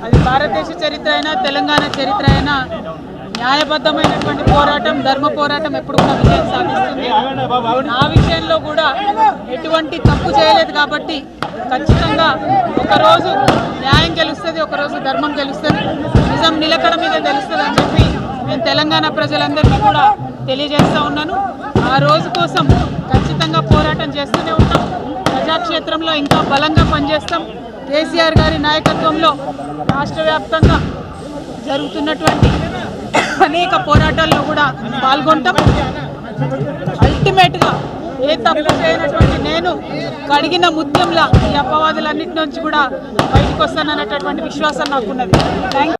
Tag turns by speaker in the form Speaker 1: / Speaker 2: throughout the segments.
Speaker 1: అది భారతదేశ చరిత్ర అయినా తెలంగాణ చరిత్ర అయినా న్యాయబద్ధమైనటువంటి పోరాటం, ధర్మ పోరాటం ఎప్పుడు కూడా విజయం సాధిస్తుంది. నా విషయంలో కూడా ఎటువంటి తప్పు చేయలేదు కాబట్టి ఖచ్చితంగా ఒకరోజు న్యాయం గెలుస్తుంది, ఒకరోజు ధర్మం గెలుస్తుంది, నిజం నిలకడ మీద గెలుస్తుంది అని చెప్పి నేను తెలంగాణ ప్రజలందరికీ కూడా తెలియజేస్తూ ఉన్నాను. ఆ రోజు కోసం ఖచ్చితంగా పోరాటం చేస్తూనే ఉంటాం. ప్రజాక్షేత్రంలో ఇంకా బలంగా పనిచేస్తాం. కేసీఆర్ గారి నాయకత్వంలో రాష్ట్ర వ్యాప్తంగా జరుగుతున్నటువంటి అనేక పోరాటాల్లో కూడా పాల్గొంటాం. అల్టిమేట్గా ఏ తప్పు చేయనటువంటి నేను కడిగిన ముత్యంలా ఈ అపవాదులన్నిటి నుంచి కూడా బయటకు వస్తాననేటటువంటి విశ్వాసం నాకున్నది. Thank you.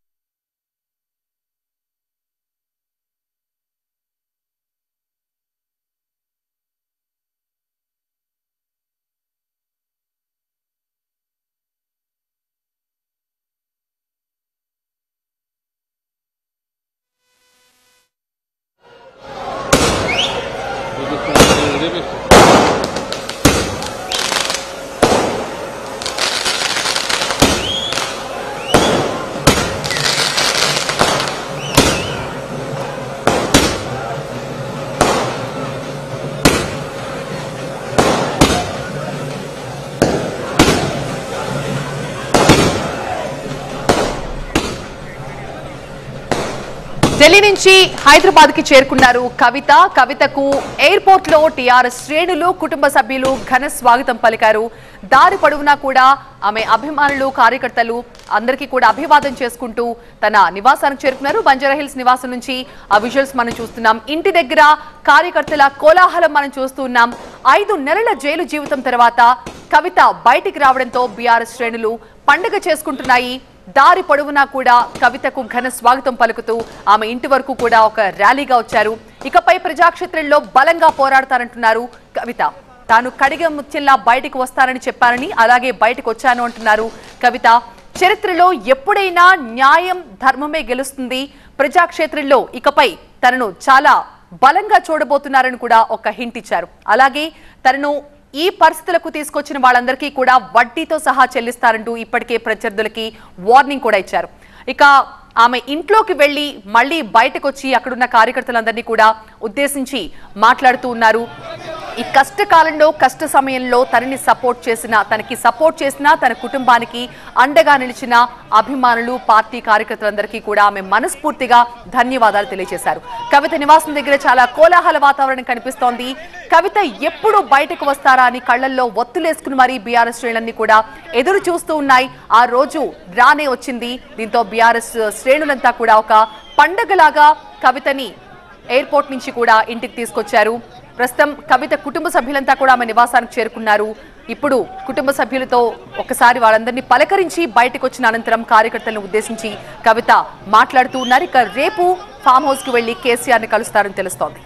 Speaker 2: ఢిల్లీ నుంచి హైదరాబాద్ కి చేరుకున్నారు కవిత. కవితకు ఎయిర్పోర్ట్ లో టీఆర్ఎస్ శ్రేణులు, కుటుంబ సభ్యులు ఘన స్వాగతం పలికారు. దారి పొడవునా కూడా ఆమె అభిమానులు, కార్యకర్తలు అందరికీ కూడా అభివాదం చేసుకుంటూ తన నివాసానికి చేరుకున్నారు. బంజారాహిల్స్ నివాసం నుంచి ఆ విజువల్స్ మనం చూస్తున్నాం. ఇంటి దగ్గర కార్యకర్తల కోలాహలం మనం చూస్తున్నాం. 5 నెలల జైలు జీవితం తర్వాత కవిత బయటికి రావడంతో బీఆర్ఎస్ శ్రేణులు పండుగ చేసుకుంటున్నాయి. దారి పొడవునా కూడా కవితకు ఘన స్వాగతం పలుకుతూ ఆమె ఇంటి వరకు కూడా ఒక ర్యాలీగా వచ్చారు. ఇకపై ప్రజాక్షేత్రంలో బలంగా పోరాడతారంటున్నారు కవిత. తాను కడిగ ముత్యంలా బయటకు వస్తానని చెప్పారని, అలాగే బయటకు వచ్చాను అంటున్నారు కవిత. చరిత్రలో ఎప్పుడైనా న్యాయం, ధర్మమే గెలుస్తుంది. ప్రజాక్షేత్రంలో ఇకపై తనను చాలా బలంగా చూడబోతున్నారని కూడా ఒక హింట్ ఇచ్చారు. అలాగే తనను ఈ పరిస్థితులకు తీసుకొచ్చిన వాళ్ళందరికీ కూడా వడ్డీతో సహా చెల్లిస్తారంటూ ఇప్పటికే ప్రత్యర్థులకి వార్నింగ్ కూడా ఇచ్చారు. ఇక ఆమె ఇంట్లోకి వెళ్లి మళ్ళీ బయటకు వచ్చి అక్కడున్న కార్యకర్తలందరినీ కూడా ఉద్దేశించి మాట్లాడుతూ ఉన్నారు. ఈ కష్టకాలంలో, కష్ట సమయంలో తనకి సపోర్ట్ చేసిన తన కుటుంబానికి అండగా నిలిచిన అభిమానులు, పార్టీ కార్యకర్తలందరికీ కూడా ఆమె మనస్ఫూర్తిగా ధన్యవాదాలు తెలియజేశారు. కవిత నివాసం దగ్గర చాలా కోలాహల వాతావరణం కనిపిస్తోంది. కవిత ఎప్పుడు బయటకు వస్తారా అని కళ్లల్లో ఒత్తులేసుకుని మరీ బీఆర్ఎస్ శ్రేణులన్నీ కూడా ఎదురు చూస్తూ ఉన్నాయి. ఆ రోజు రానే వచ్చింది. దీంతో బీఆర్ఎస్ శ్రేణులంతా కూడా ఒక పండగలాగా కవితని ఎయిర్పోర్ట్ నుంచి కూడా ఇంటికి తీసుకొచ్చారు. ప్రస్తుతం కవిత కుటుంబ సభ్యులంతా కూడా ఆమె నివాసానికి చేరుకున్నారు. ఇప్పుడు కుటుంబ సభ్యులతో ఒకసారి వాళ్ళందరినీ పలకరించి బయటకు వచ్చిన అనంతరం కార్యకర్తలను ఉద్దేశించి కవిత మాట్లాడుతూ ఉన్నారు. ఇక రేపు ఫామ్ హౌస్ కి వెళ్లి కేసీఆర్ ని కలుస్తారని తెలుస్తోంది.